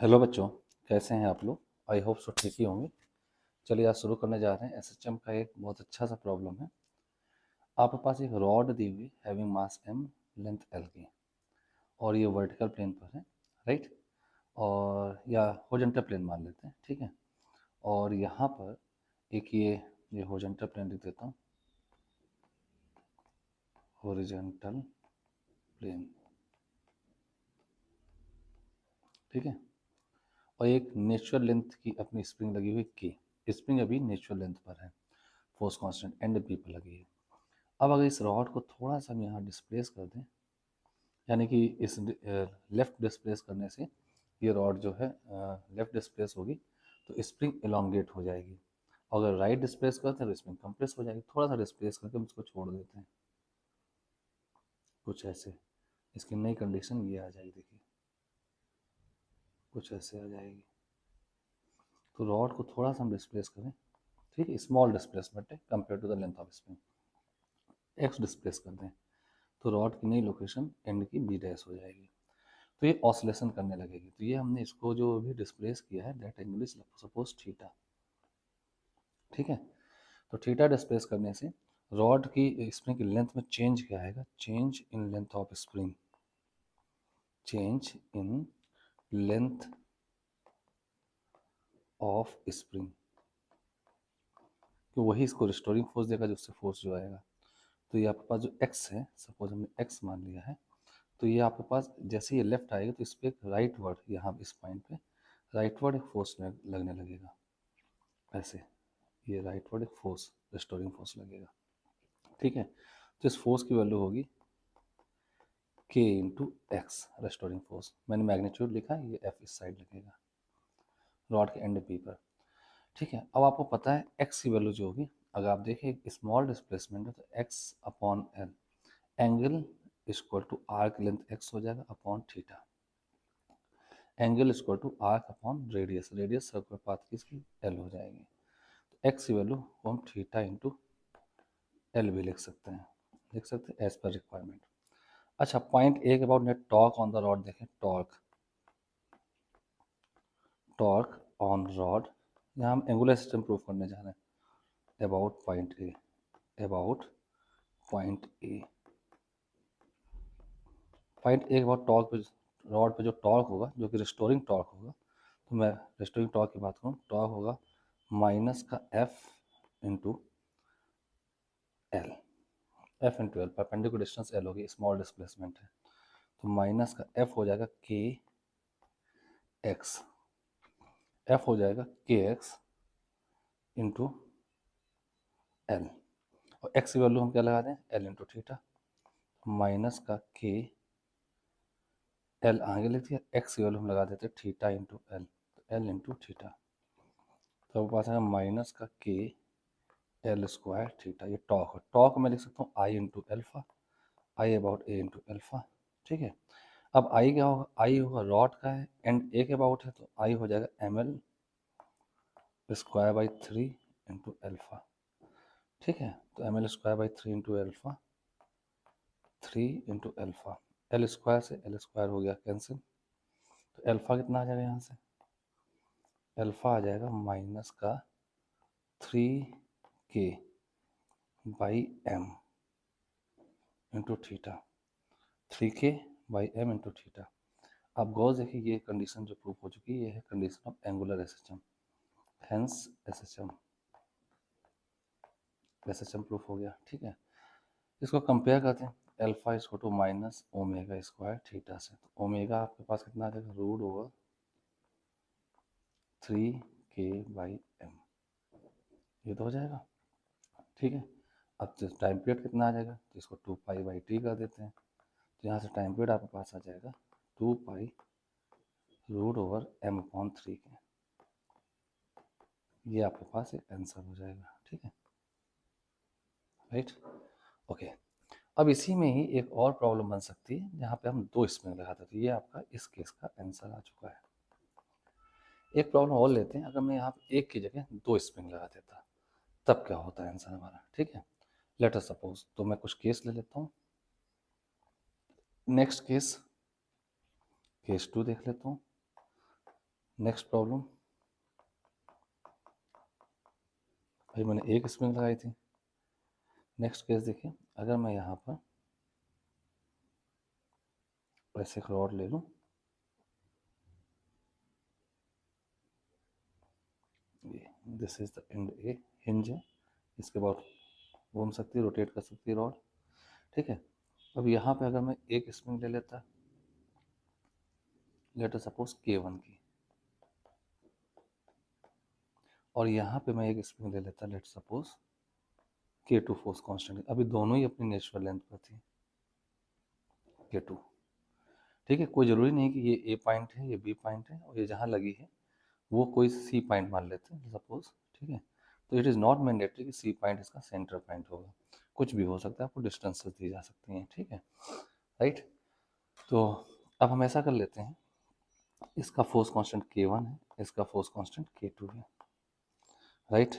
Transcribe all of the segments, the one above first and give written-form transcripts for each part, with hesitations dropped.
Hello बच्चों, कैसे हैं आप लोग? आई होप सो ठीक ही होंगे। चलिए आज शुरू करने जा रहे हैं। एसएचएम का एक बहुत अच्छा सा प्रॉब्लम है। आपके पास एक रॉड दी हुई having mass m, length l की, और ये वर्टिकल प्लेन पर है, राइट? और या हॉरिजॉन्टल प्लेन मान लेते हैं, ठीक है। और यहाँ पर एक ये हॉरिजॉन्टल प्लेन लिख देता हूँ, हॉरिजॉन्टल प्लेन, ठीक है। और एक नेचुरल लेंथ की अपनी स्प्रिंग लगी हुई k, स्प्रिंग अभी नेचुरल लेंथ पर है, फोर्स कांस्टेंट एंड p पर लगी है। अब अगर इस रॉड को थोड़ा सा हम यहाँ डिस्प्लेस कर दें, यानी कि इस लेफ़्ट डिस्प्लेस करने से ये रॉड जो है लेफ़्ट डिस्प्लेस होगी तो स्प्रिंग एलोंगेट हो जाएगी। अगर राइट डिस्प्लेस करते हैं तो स्प्रिंग कंप्रेस हो जाएगी। थोड़ा सा डिस्प्लेस करके हम इसको छोड़ देते हैं, कुछ ऐसे। इसकी नई कंडीशन ये आ जाएगी, देखिए कुछ ऐसे आ जाएगी। तो रॉड को थोड़ा सा हम डिस्प्लेस करें, ठीक है, स्मॉल डिस्प्लेसमेंट है compare to the length of spring. X displace कर दें तो रॉड की नई लोकेशन एंड की बी डैश हो जाएगी। तो ये ऑसिलेशन करने लगेगी। तो ये हमने इसको जो भी डिस्प्लेस किया है that angle is suppose theta, ठीक है। तो थीटा डिस्प्लेस करने से रॉड की स्प्रिंग की लेंथ में चेंज क्या आएगा? Change in length of spring, change in length of spring. तो वही इसको रिस्टोरिंग फोर्स देगा, जो उससे फोर्स जो आएगा। तो ये आपके पास जो x है, सपोज हमने x मान लिया है, तो ये आपके पास जैसे ये लेफ्ट आएगा तो इस पर एक राइट वर्ड, यहाँ इस पॉइंट पे राइट वर्ड एक फोर्स लगने लगेगा, ऐसे। ये राइट वर्ड एक फोर्स, रिस्टोरिंग फोर्स लगेगा, ठीक है। तो इस फोर्स की वैल्यू होगी k into x, restoring force. मैंने मैग्नीट्यूड लिखा है, ये f इस साइड लगेगा रॉड के एंड p पर, ठीक है। अब आपको पता है x की वैल्यू जो होगी, अगर आप देखें स्मॉल डिस्प्लेसमेंट है तो x upon l, angle equal to arc length x हो जाएगा upon theta, angle equal to arc upon radius, radius circular path की इसकी l हो जाएगी। तो x की वैल्यू को हम थीटा इंटू l भी लिख सकते हैं, एज पर रिक्वायरमेंट। अच्छा, पॉइंट ए के about net torque on the rod देखें, टॉर्क ऑन रॉड, यहाँ हम एंगुलर सिस्टम प्रूव करने जा रहे हैं। About point A, about point A, point A के बाद टॉर्क पे, रॉड पे जो टॉर्क होगा जो कि रिस्टोरिंग टॉर्क होगा, तो मैं रिस्टोरिंग टॉर्क की बात करूँ, टॉर्क होगा माइनस का F into L, F into L, perpendicular distance L होगी, स्मॉल डिस्प्लेसमेंट है, तो माइनस का एफ हो जाएगा के एक्स, एफ हो जाएगा के एक्स इंटू एल, और एक्स की वैल्यू हम क्या लगा दें? एल इंटू थीटा, माइनस का के एल आगे लिख दिया, एक्स की वैल्यू हम लगा देते थीटा इंटू एल, तो एल इंटू थीटा, तो पास आएगा माइनस का के एल स्क्वायर थीटा। ये टॉक है, टॉक मैं लिख सकता हूँ I into alpha, I about A into alpha, ठीक है। अब आई क्या होगा? आई होगा रॉड का है एंड ए के अबाउट है, तो आई हो जाएगा M L square by 3 into alpha, ठीक है। तो M L square by 3 into alpha, 3 into alpha, L square से एल स्क्वायर हो गया कैंसिल, तो एल्फा कितना आ जाएगा यहाँ से? एल्फा आ जाएगा माइनस का 3k by M into theta, 3k by M into theta. आप गौर देखिए, ये कंडीशन जो प्रूफ हो चुकी है, ये है condition of angular SHM, hence SHM proof हो गया, ठीक है। इसको कंपेयर करते हैं, एल्फा इसको to minus omega square theta से, तो ओमेगा आपके पास कितना आ जाएगा? Root over 3k by M, ये तो हो जाएगा, ठीक है। अब टाइम पीरियड कितना आ जाएगा? तो इसको 2 पाई बाई टी कर देते हैं, तो यहाँ से टाइम पीरियड आपके पास आ जाएगा 2 pi root over M upon 3 के, ये आपके पास एक आंसर हो जाएगा, ठीक है, राइट, ओके। अब इसी में ही एक और प्रॉब्लम बन सकती है जहाँ पे हम 2 स्प्रिंग लगाते थे, ये आपका इस केस का आंसर आ चुका है। एक प्रॉब्लम और लेते हैं, अगर मैं यहाँ पे एक की जगह 2 स्प्रिंग लगा देता तब क्या होता है आंसर हमारा, ठीक है। लेट अस सपोज, तो मैं कुछ केस ले लेता हूँ। नेक्स्ट केस, केस 2 देख लेता हूँ। नेक्स्ट प्रॉब्लम, भाई मैंने एक स्प्रिंग लगाई थी। नेक्स्ट केस देखिए, अगर मैं यहाँ पर ऐसे एक रॉड ले लूँ, ये this is the end, A hinge है, इसके बाद घूम सकती है, रोटेट कर सकती है रॉड, ठीक है। अब यहाँ पे अगर मैं एक स्प्रिंग ले लेता, लेट अस सपोज K1 की, और यहाँ पे मैं एक स्प्रिंग ले लेता, let suppose K2 force constant. अभी दोनों ही अपनी नेचुरल लेंथ पर थी, K2, ठीक है। कोई ज़रूरी नहीं कि ये ए पॉइंट है, ये बी पॉइंट है, और ये जहाँ लगी है वो कोई सी पॉइंट मान लेते हैं सपोज, ठीक है। तो इट इज़ नॉट मैंडेटरी कि सी पॉइंट इसका सेंटर पॉइंट होगा, कुछ भी हो सकता है, आपको डिस्टेंसेस दी जा सकती हैं, ठीक है, राइट। तो अब हम ऐसा कर लेते हैं, इसका फोर्स कांस्टेंट K1 है, इसका फोर्स कांस्टेंट K2 है, राइट।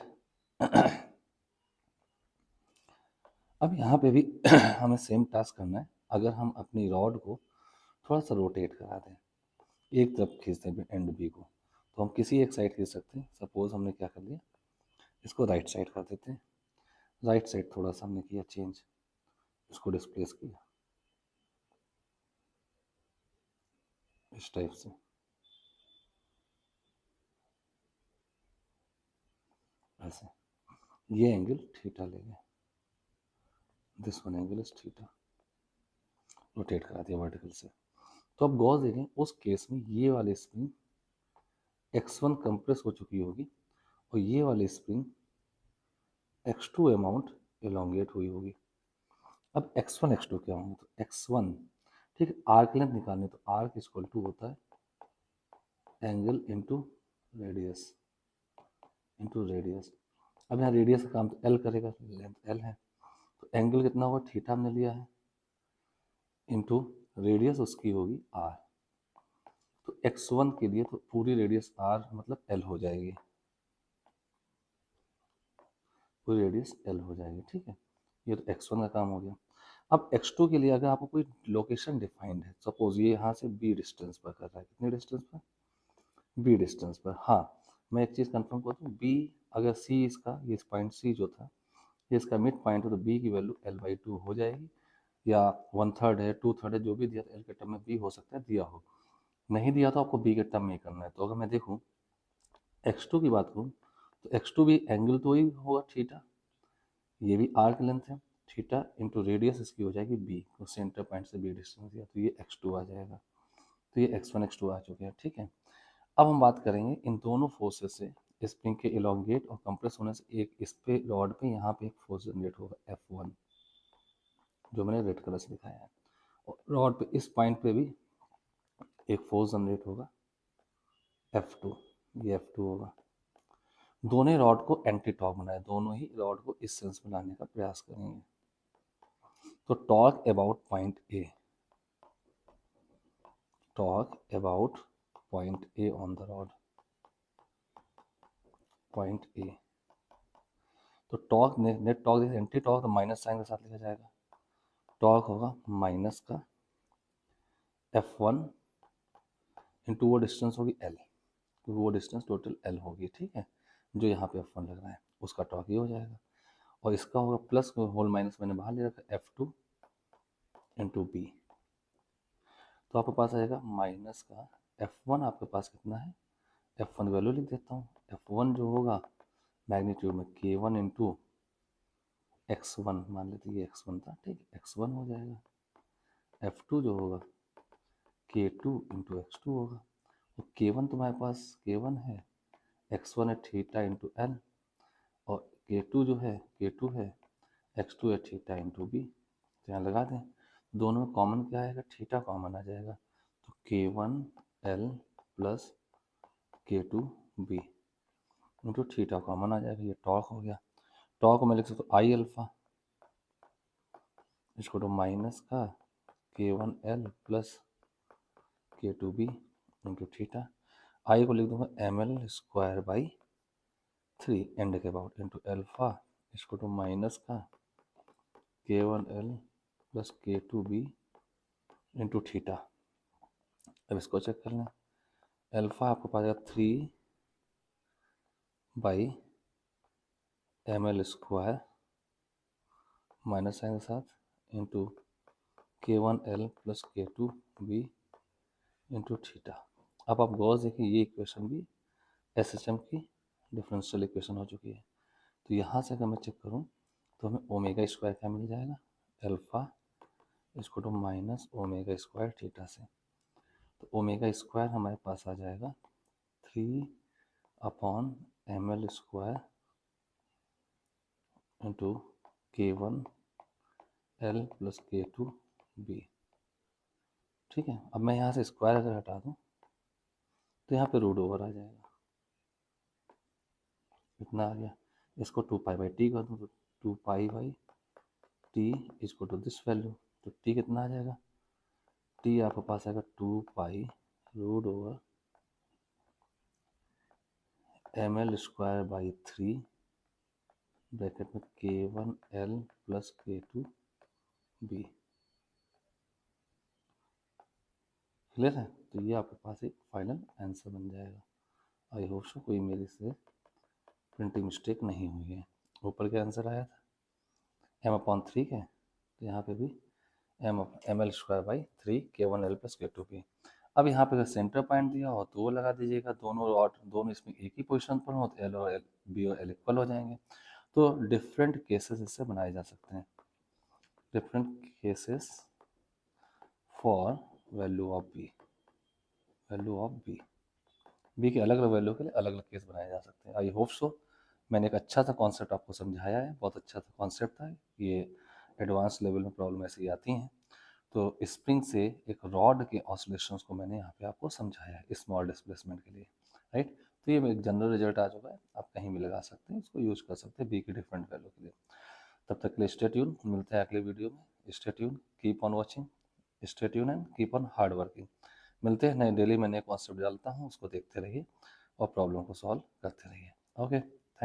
अब यहाँ पे भी हमें सेम टास्क करना है। अगर हम अपनी रॉड को थोड़ा सा रोटेट करा दें, एक तरफ खींचते हैं एंड बी को, तो हम किसी एक साइड खींच सकते हैं। सपोज हमने क्या कर लिया, इसको राइट साइड कर देते हैं। राइट साइड थोड़ा सा हमने किया चेंज, इसको डिस्प्लेस किया इस टाइप से, ऐसे। ये एंगल थीटा ले गए, this one angle is theta, rotate करा दिया वर्टिकल से। तो अब गौर देखें, उस केस में ये वाली स्प्रिंग x1 कंप्रेस हो चुकी होगी, और ये वाली स्प्रिंग x2 अमाउंट एलोंगेट हुई होगी। अब x1 x2 क्या होंगे, तो x1, ठीक है, आर्क लेंथ निकालनी, तो आर्क इक्वल टू होता है angle into radius, into radius. अब यहाँ रेडियस का काम तो एल करेगा, लेंथ एल है, तो एंगल कितना होगा, थीटा हमने लिया है, इंटू रेडियस उसकी होगी आर। तो x1 के लिए तो पूरी रेडियस आर मतलब एल हो जाएगी, पूरी रेडियस एल हो जाएगी, ठीक है। ये तो x1 का काम हो गया। अब x2 के लिए अगर आपको कोई लोकेशन डिफाइंड है, सपोज ये यहाँ से b डिस्टेंस पर कर रहा है, कितने डिस्टेंस पर, b डिस्टेंस पर। हाँ, मैं एक चीज़ कंफर्म करता हूँ, b अगर c इसका, ये पॉइंट c जो था, ये इसका मिड पॉइंट है, तो b की वैल्यू l/2 हो जाएगी, या 1/3 है, 2/3 है, जो भी दिया, l के टर्म में b हो सकता है, दिया हो। नहीं दिया तो आपको b के टर्म में करना है। तो अगर मैं देखूँ x2 की बात करूँ, तो x2 भी एंगल तो वही होगा थीटा, ये भी आर्क लेंथ है, थीटा इंटू रेडियस इसकी हो जाएगी b, तो सेंटर पॉइंट से b डिस्टेंस दिया, तो ये x2 आ जाएगा। तो ये x1 x2 आ चुके हैं, ठीक है। अब हम बात करेंगे इन दोनों फोर्सेस से स्प्रिंग के इलोंगेट और कंप्रेस होने से एक इस पे रॉड पे यहाँ पे एक फोर्स जनरेट होगा F1, जो मैंने रेड कलर से दिखाया है, और रॉड पे इस पॉइंट पे भी एक फोर्स जनरेट होगा F2, ये F2 होगा। दोनों रॉड को एंटी टॉर्क बनाए, दोनों ही रॉड को इस सेंस में लाने का प्रयास करेंगे। तो torque about point A, torque about point A on the rod, point A. तो torque net torque, anti torque तो माइनस साइन के साथ लिखा जाएगा, टॉर्क होगा माइनस का F1 इंटू वो डिस्टेंस होगी L, तो वो डिस्टेंस टोटल L होगी, ठीक है, जो यहाँ पे F1 लग रहा है उसका टॉर्क ये हो जाएगा, और इसका होगा प्लस होल माइनस मैंने बाहर ले रखा F2 इंटू बी, तो आपके पास आएगा माइनस का F1, आपके पास कितना है, F1 वैल्यू लिख देता हूँ, F1 जो होगा मैग्नीट्यूड में K1 इंटू x1, मान लेते ये x1 था, ठीक है, x1 हो जाएगा। F2 जो होगा K2 इंटू x2 होगा, और K1 तुम्हारे पास K1 है, x1 है थीटा इंटू एल, और K2 जो है K2 है, x2 है थीटा इंटू बी। तो यहाँ लगा दें, दोनों में कॉमन क्या आएगा, थीटा कॉमन आ जाएगा, तो K1 L plus K2 B into theta common आ जाएगा, ये टॉर्क हो गया। टॉर्क में लिख सकते हो आई अल्फा, इसको तो माइनस का K1L plus K2B into theta, आई को लिख दूंगा ml² एंड के अबाउट इंटू एल्फा, इसको तो माइनस का K1L plus K2B into theta. अब इसको चेक कर लें, अल्फ़ा आपको पास आएगा 3/ml² माइनस साइन के साथ into K1L plus K2B into theta. अब आप गौर से देखिए, ये इक्वेशन भी SHM की डिफरेंशियल इक्वेशन हो चुकी है। तो यहाँ से अगर मैं चेक करूँ तो हमें ओमेगा स्क्वायर क्या मिल जाएगा, अल्फ़ा इसको तो माइनस ओमेगा स्क्वायर थीटा से। तो ओमेगा स्क्वायर हमारे पास आ जाएगा 3/ml² into K1L plus K2B। ठीक है, अब मैं यहाँ से स्क्वायर अगर हटा दूँ तो यहाँ पे रूट ओवर आ जाएगा, इतना आ गया। इसको 2π/t कर दूँ तो 2π/t इसको टू दिस वैल्यू, तो t कितना आ जाएगा, t आपके पास आएगा 2π√/ml² बाई 3 ब्रैकेट में K1L प्लस K2B। क्लियर है? तो ये आपके पास एक फाइनल आंसर बन जाएगा। आई होप सो कोई मेरी से प्रिंटिंग मिस्टेक नहीं हुई है। ऊपर क्या आंसर आया था m/3 है, तो यहाँ पे भी ml²/3 K1L प्लस K2B। अब यहाँ पे अगर सेंटर पॉइंट दिया हो तो वो लगा दीजिएगा, दोनों रॉड दोनों इसमें एक ही पोजीशन पर हो तो L और B और L इक्वल हो जाएंगे। तो डिफरेंट केसेस इससे बनाए जा सकते हैं, different cases for value of B, value of B के अलग अलग वैल्यू के लिए अलग अलग केस बनाए जा सकते हैं। आई होप सो मैंने एक अच्छा सा कॉन्सेप्ट आपको समझाया है, बहुत अच्छा सा कॉन्सेप्ट था ये। एडवांस लेवल में प्रॉब्लम ऐसी आती हैं। तो स्प्रिंग से एक रॉड के ऑसिलेशंस को मैंने यहाँ पे आपको समझाया है स्मॉल डिस्प्लेसमेंट के लिए, राइट। तो ये एक जनरल रिजल्ट आ चुका है, आप कहीं भी लगा सकते हैं, इसको यूज कर सकते हैं बी की डिफरेंट वैल्यू के लिए। तब तक के लिए स्टे ट्यून, मिलते हैं अगले वीडियो में। Stay tune, keep on watching, stay tune and keep on hard working. मिलते हैं नए, डेली मैं नए कॉन्सेप्ट डालता हूँ, उसको देखते रहिए और प्रॉब्लम को सॉल्व करते रहिए। ओके।